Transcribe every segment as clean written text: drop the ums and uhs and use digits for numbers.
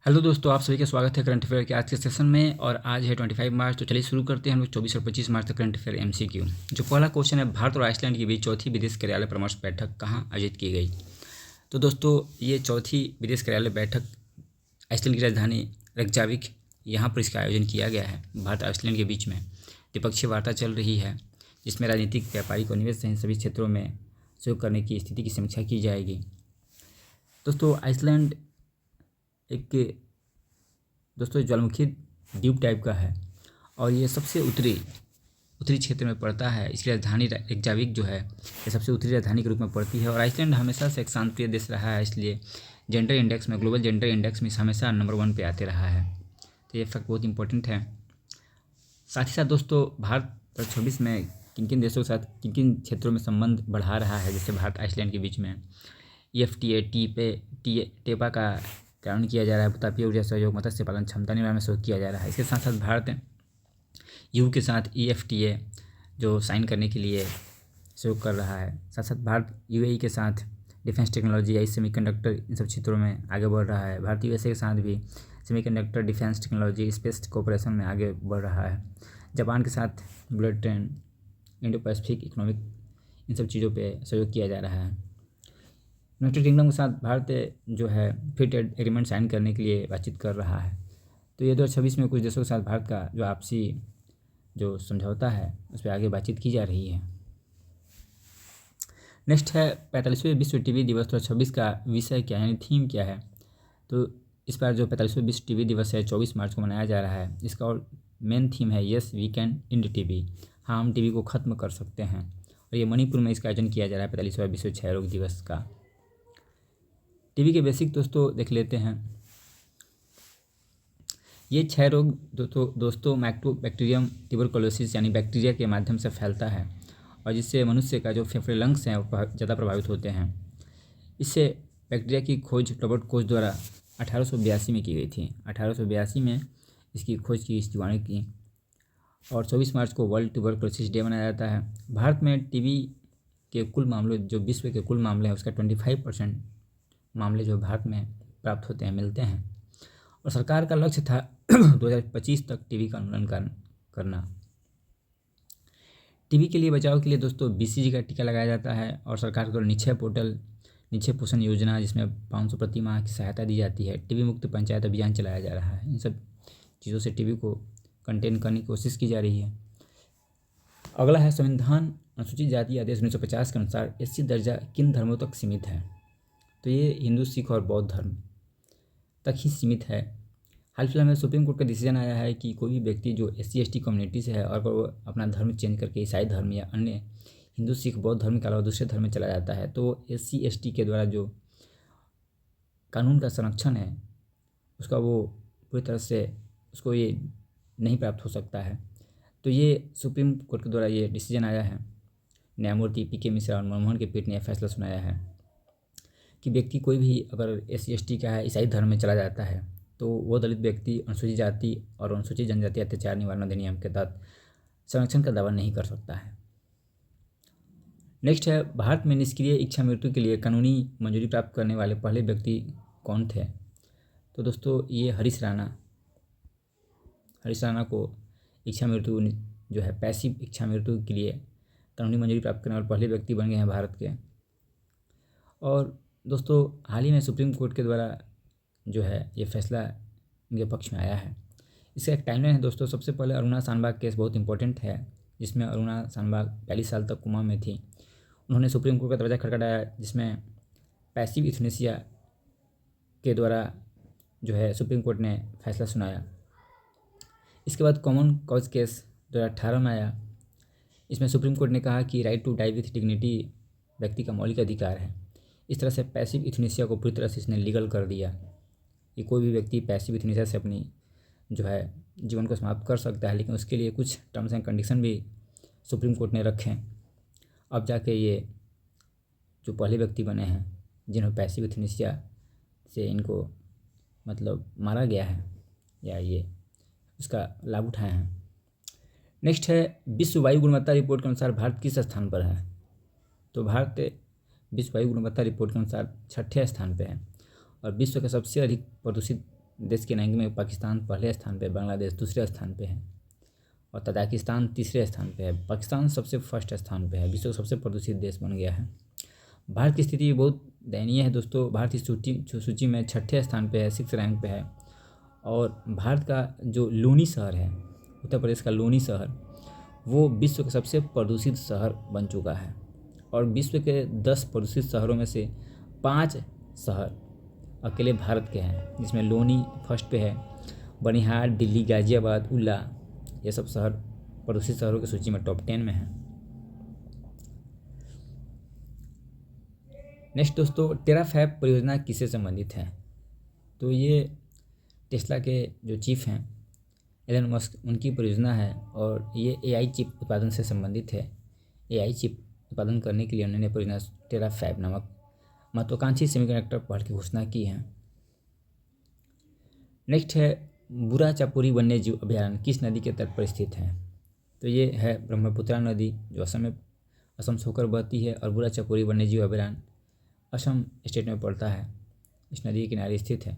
Hello दोस्तों, आप सभी का स्वागत है करंट अफेयर के आज के सेशन में। और आज है 25 मार्च। तो चलिए शुरू करते हैं हम लोग 24 और 25 मार्च तक करंट अफेयर एमसीक्यू। जो पहला क्वेश्चन है, भारत और आइसलैंड के बीच चौथी विदेश कार्यालय परामर्श बैठक कहाँ आयोजित की गई। तो दोस्तों, ये चौथी विदेश कार्यालय बैठक आइसलैंड की राजधानी रेकजाविक यहाँ पर इसका आयोजन किया गया है। भारत और आइसलैंड के बीच में द्विपक्षीय वार्ता चल रही है, जिसमें राजनीतिक, व्यापारिक और निवेश सहित सभी क्षेत्रों में सहयोग करने की स्थिति की समीक्षा की जाएगी। दोस्तों, आइसलैंड एक ज्वालामुखी द्वीप टाइप का है और ये सबसे उत्तरी क्षेत्र में पड़ता है। इसकी राजधानी रेकजाविक जो है, ये सबसे उत्तरी राजधानी के रूप में पड़ती है। और आइसलैंड हमेशा से एक शांतिप्रिय देश रहा है, इसलिए जेंडर इंडेक्स में, ग्लोबल जेंडर इंडेक्स में हमेशा नंबर 1 पे आते रहा है। तो ये फैक्ट बहुत इंपॉर्टेंट है। साथ ही साथ दोस्तों, भारत 2026 में किन किन देशों के साथ किन किन क्षेत्रों में संबंध बढ़ा रहा है, जैसे भारत आइसलैंड के बीच में EFTA टेपा का कार्यान्वयन किया जा रहा है। तापीय ऊर्जा सहयोग, मत्स्य पालन क्षमता निर्माण में सहयोग किया जा रहा है। इसके साथ साथ भारत EU के साथ EFTA जो साइन करने के लिए सहयोग कर रहा है। साथ साथ भारत UAE के साथ डिफेंस टेक्नोलॉजी या सेमीकंडक्टर, इन सब क्षेत्रों में आगे बढ़ रहा है। भारत USA के साथ भी semiconductor, defence technology, space cooperation में आगे बढ़ रहा है। जापान के साथ bullet train, Indo Pacific economic, इन सब चीज़ों पर सहयोग किया जा रहा है। यूनाइटेड किंगडम के साथ भारत जो है फ्री ट्रेड एग्रीमेंट साइन करने के लिए बातचीत कर रहा है। तो ये 2026 में कुछ देशों के साथ भारत का जो आपसी जो समझौता है, उस पर आगे बातचीत की जा रही है। नेक्स्ट है 45वें विश्व टीबी दिवस 2026 का विषय क्या है, यानी थीम क्या है। तो इस बार जो 45वें विश्व टीबी दिवस है 24 मार्च को मनाया जा रहा है। इसका और मेन थीम है yes we can end TB, हाँ हम टीबी को ख़त्म कर सकते हैं। और ये मणिपुर में इसका आयोजन किया जा रहा है 45वां विश्व क्षय रोग दिवस का। टीबी के बेसिक दोस्तों देख लेते हैं। ये क्षय रोग दोस्तों माइक्रोबैक्टीरियम ट्यूबरकुलोसिस यानी बैक्टीरिया के माध्यम से फैलता है, और जिससे मनुष्य का जो फेफड़े, लंग्स हैं, वो ज़्यादा प्रभावित होते हैं। इससे बैक्टीरिया की खोज रॉबर्ट कोच द्वारा 1882 में की गई थी। 1882 में इसकी खोज की, इस जीवाणु की। और 24 मार्च को वर्ल्ड ट्यूबरकुलोसिस डे मनाया जाता है। भारत में टीबी के कुल मामले, जो विश्व के कुल मामले हैं, उसका 25% मामले जो भारत में प्राप्त होते हैं, मिलते हैं। और सरकार का लक्ष्य था 2025 तक टीबी का उन्मूलन करना। टीबी के लिए बचाव के लिए दोस्तों BCG का टीका लगाया जाता है। और सरकार के द्वारा निक्षय पोर्टल, निक्षय पोषण योजना, जिसमें 500 प्रति माह की सहायता दी जाती है। टीबी मुक्त पंचायत अभियान चलाया जा रहा है। इन सब चीज़ों से टीबी को कंटेन करने की कोशिश की जा रही है। अगला है संविधान अनुसूचित जाति आदेश 1950 के अनुसार SC दर्जा किन धर्मों तक सीमित है। तो ये हिंदू, सिख और बौद्ध धर्म तक ही सीमित है। हाल फिलहाल में सुप्रीम कोर्ट का डिसीजन आया है कि कोई भी व्यक्ति जो SC ST कम्युनिटी से है और वो अपना धर्म चेंज करके ईसाई धर्म या अन्य हिंदू, सिख, बौद्ध धर्म के अलावा दूसरे धर्म में चला जाता है, तो SC ST के द्वारा जो कानून का संरक्षण है, उसका वो पूरी तरह से उसको ये नहीं प्राप्त हो सकता है। तो ये सुप्रीम कोर्ट के द्वारा ये डिसीजन आया है। न्यायमूर्ति PK मिश्रा और मनमोहन की पीठ ने यह फैसला सुनाया है कि व्यक्ति कोई भी अगर SC ST का है, ईसाई धर्म में चला जाता है, तो वो दलित व्यक्ति अनुसूचित जाति और अनुसूचित जनजाति अत्याचार निवारण अधिनियम के तहत संरक्षण का दावा नहीं कर सकता है। नेक्स्ट है, भारत में निष्क्रिय इच्छा मृत्यु के लिए कानूनी मंजूरी प्राप्त करने वाले पहले व्यक्ति कौन थे। तो दोस्तों, ये हरीश राणा को इच्छा मृत्यु जो है, पैसिव इच्छा मृत्यु के लिए कानूनी मंजूरी प्राप्त करने वाले पहले व्यक्ति बन गए हैं भारत के। और दोस्तों, हाल ही में सुप्रीम कोर्ट के द्वारा जो है ये फैसला इनके पक्ष में आया है। इसका एक टाइमलाइन है दोस्तों। सबसे पहले अरुणा शानबाग केस बहुत इंपॉर्टेंट है, जिसमें अरुणा शानबाग 42 साल तक कोमा में थी। उन्होंने सुप्रीम कोर्ट का दरवाज़ा खटखटाया, जिसमें पैसिव यूथनेसिया के द्वारा जो है सुप्रीम कोर्ट ने फैसला सुनाया। इसके बाद कॉमन कॉज केस 2018 में आया। इसमें सुप्रीम कोर्ट ने कहा कि right to die with dignity व्यक्ति का मौलिक अधिकार है। इस तरह से पैसिव यूथनेसिया को पूरी तरह से इसने लीगल कर दिया कि कोई भी व्यक्ति पैसिव यूथनेसिया से अपनी जो है जीवन को समाप्त कर सकता है, लेकिन उसके लिए कुछ टर्म्स एंड कंडीशन भी सुप्रीम कोर्ट ने रखे। अब जाके ये जो पहले व्यक्ति बने हैं जिन्होंने पैसिव यूथनेसिया से इनको मतलब मारा गया है, या ये उसका लाभ उठाए हैं। नेक्स्ट है, विश्व वायु गुणवत्ता रिपोर्ट के अनुसार भारत किस स्थान पर है। तो भारत विश्व वायु गुणवत्ता रिपोर्ट के अनुसार 6ठे स्थान पर है और विश्व का सबसे अधिक प्रदूषित देश के रैंक में पाकिस्तान पहले स्थान पे, बांग्लादेश दूसरे स्थान पे है और तजाकिस्तान तीसरे स्थान पे है। पाकिस्तान सबसे फर्स्ट स्थान पे है, विश्व का सबसे प्रदूषित देश बन गया है। भारत की स्थिति बहुत दयनीय है दोस्तों। भारत इस सूची में 6ठे स्थान पे है, 6 रैंक पे है। और भारत का जो लूनी शहर है, उत्तर प्रदेश का लूनी शहर, वो विश्व का सबसे प्रदूषित शहर बन चुका है। और विश्व के 10 प्रदूषित शहरों में से 5 शहर अकेले भारत के हैं, जिसमें लोनी फर्स्ट पे है। बनिहाल, दिल्ली, गाजियाबाद, उल्ला, ये सब शहर प्रदूषित शहरों की सूची में टॉप 10 में हैं। नेक्स्ट दोस्तों, टेराफैब परियोजना किससे संबंधित है? तो ये टेस्ला के जो चीफ हैं एलन मस्क, उनकी परियोजना है और ये एआई चिप उत्पादन से संबंधित है। एआई चिप उत्पादन करने के लिए उन्होंने परियोजना टेराफैब नामक महत्वाकांक्षी सेमीकंडक्टर पहल की घोषणा की है। नेक्स्ट है बुरा चापुरी वन्य जीव अभयारण्य किस नदी के तट पर स्थित है? तो ये है ब्रह्मपुत्रा नदी, जो असम से होकर बहती है। और बुरा चापुरी वन्य जीव अभयारण्य असम स्टेट में पड़ता है, इस नदी के किनारे स्थित है।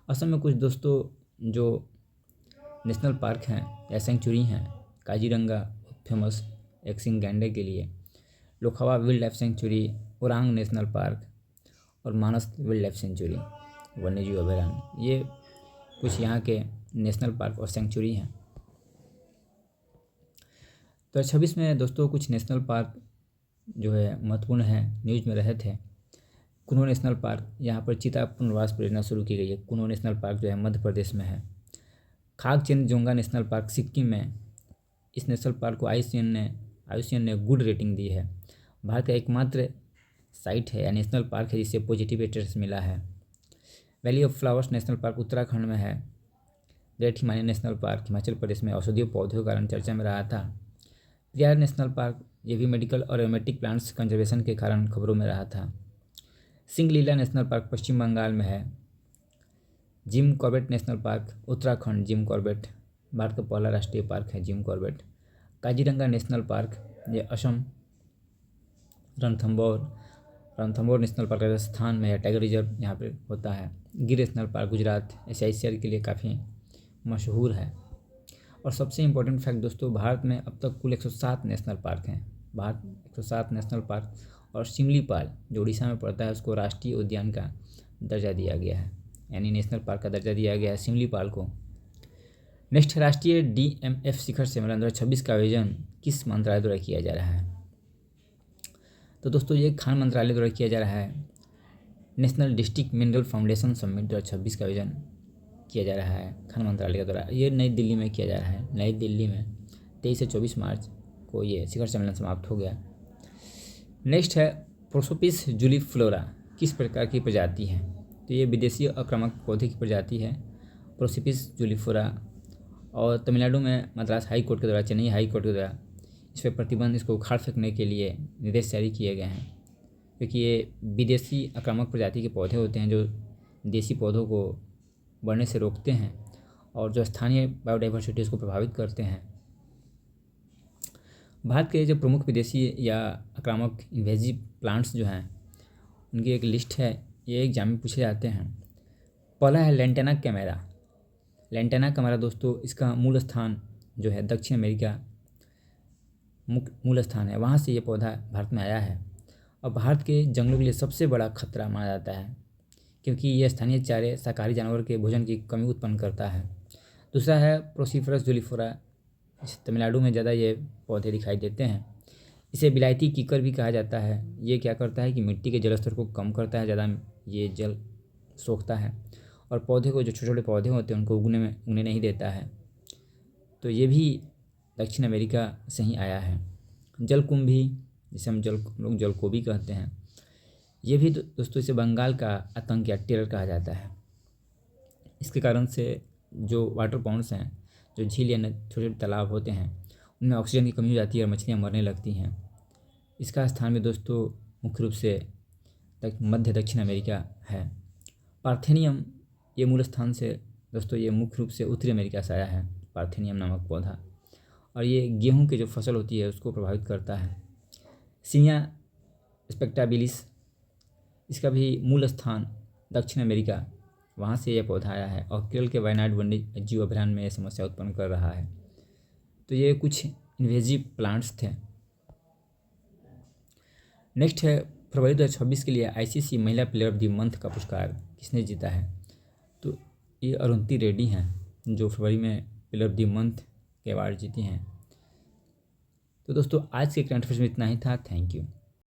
असम में कुछ दोस्तों जो नेशनल पार्क हैं या सेंचुरी हैं, काजीरंगा फेमस एक्सिंग गैंडे के लिए, Laokhowa wild life sanctuary, Orang national park और मानस वाइल्ड लाइफ सेंचुरी वन्यजीव अभयारण्य, ये कुछ यहाँ के नेशनल पार्क और सेंचुरी हैं। तो 26 में दोस्तों कुछ नेशनल पार्क जो है महत्वपूर्ण है, न्यूज़ में रहे थे। कुनो नेशनल पार्क, यहाँ पर चीता पुनर्वास परियोजना शुरू की गई है। कुनो नेशनल पार्क जो है मध्य प्रदेश में है। खागचेंजोंगा नेशनल पार्क सिक्किम में, इस नेशनल पार्क को आईयूसीएन ने गुड रेटिंग दी है। भारत का एकमात्र साइट है या नेशनल पार्क है जिसे पॉजिटिव स्टेटस मिला है। Valley of flowers national park Uttarakhand में है। Great Himalayan national park Himachal Pradesh में औषधीय पौधों के कारण चर्चा में रहा था। प्रियार नेशनल पार्क, ये भी मेडिकल और एरोमेटिक प्लांट्स कंजर्वेशन के कारण खबरों में रहा था। सिंगलीला नेशनल पार्क पश्चिम बंगाल में है। Jim Corbett national park Uttarakhand, Jim Corbett Bharat का पहला राष्ट्रीय पार्क है Jim Corbett. Kaziranga national park, ये असम। रणथंबोर नेशनल पार्क राजस्थान में है, टाइगर रिजर्व यहाँ पे होता है। गिर नेशनल पार्क गुजरात एशियाई शेर के लिए काफ़ी मशहूर है। और सबसे इम्पोर्टेंट फैक्ट दोस्तों, भारत में अब तक कुल 107 नेशनल पार्क हैं। भारत 107 नेशनल पार्क, और शिमलीपाल जो उड़ीसा में पड़ता है उसको राष्ट्रीय उद्यान का दर्जा दिया गया है, यानी नेशनल पार्क का दर्जा दिया गया है शिमलीपाल को। नेक्स्ट, राष्ट्रीय DMF शिखर सम्मेलन 2026 का आयोजन किस मंत्रालय द्वारा किया जा रहा है? तो दोस्तों ये खान मंत्रालय द्वारा किया जा रहा है। National district mineral foundation summit 2026 का आयोजन किया जा रहा है खान मंत्रालय के द्वारा। ये नई दिल्ली में किया जा रहा है। नई दिल्ली में 23 से 24 मार्च को ये शिखर सम्मेलन समाप्त हो गया। नेक्स्ट है प्रोसोपिस जूलीफ्लोरा किस प्रकार की प्रजाति है? तो ये विदेशी आक्रामक पौधे की प्रजाति है, प्रोसोपिस जूलीफ्लोरा। और तमिलनाडु में मद्रास हाई कोर्ट के द्वारा, चेन्नई हाई कोर्ट के द्वारा इस पर प्रतिबंध, इसको उखाड़ फेंकने के लिए निर्देश जारी किए गए हैं, क्योंकि ये विदेशी आक्रामक प्रजाति के पौधे होते हैं जो देसी पौधों को बढ़ने से रोकते हैं और जो स्थानीय बायोडाइवर्सिटी उसको प्रभावित करते हैं। भारत के जो प्रमुख विदेशी या आक्रामक इन्वेजिव प्लांट्स जो हैं उनकी एक लिस्ट है, ये एग्जाम में पूछे जाते हैं। पहला है लेंटेना कैमेरा। लेंटेना कैमेरा दोस्तों, इसका मूल स्थान जो है दक्षिण अमेरिका मूल स्थान है, वहाँ से ये पौधा भारत में आया है और भारत के जंगलों के लिए सबसे बड़ा खतरा माना जाता है, क्योंकि ये स्थानीय चारे शाकाहारी जानवर के भोजन की कमी उत्पन्न करता है। दूसरा है प्रोसिफरस जूलीफ्लोरा, तमिलनाडु में ज़्यादा ये पौधे दिखाई देते हैं। इसे विलायती कीकर भी कहा जाता है। ये क्या करता है कि मिट्टी के जलस्तर को कम करता है, ज़्यादा ये जल सोखता है और पौधे को, जो छोटे छोटे पौधे होते हैं उनको उगने नहीं देता है। तो ये भी दक्षिण अमेरिका से ही आया है। जलकुंभी, जिसे हम लोग जलकोबी कहते हैं, ये भी दोस्तों इसे बंगाल का आतंक या टेरर कहा जाता है। इसके कारण से जो वाटर पॉन्ड्स हैं, जो झील या छोटे छोटे तालाब होते हैं, उनमें ऑक्सीजन की कमी हो जाती है और मछलियाँ मरने लगती हैं। इसका स्थान भी दोस्तों मुख्य रूप से मध्य दक्षिण अमेरिका है। पार्थेनियम, ये मूल स्थान से दोस्तों ये मुख्य रूप से उत्तरी अमेरिका से आया है, पार्थेनियम नामक पौधा, और ये गेहूं की जो फसल होती है उसको प्रभावित करता है। सिनिया स्पेक्टाबिलिस, इसका भी मूल स्थान दक्षिण अमेरिका वहाँ से यह पौधा आया है और केरल के वायनाड वन्य जीव अभयारण्य में यह समस्या उत्पन्न कर रहा है। तो ये कुछ इन्वेजिव प्लांट्स थे। नेक्स्ट है फरवरी 2026 के लिए आईसीसी महिला प्लेयर ऑफ द मंथ का पुरस्कार किसने जीता है? तो ये अरुंधति रेड्डी हैं जो फरवरी में प्लेयर ऑफ द मंथ के अवार्ड जीती हैं। तो दोस्तों आज के करंट अफेयर्स में इतना ही था। Thank you.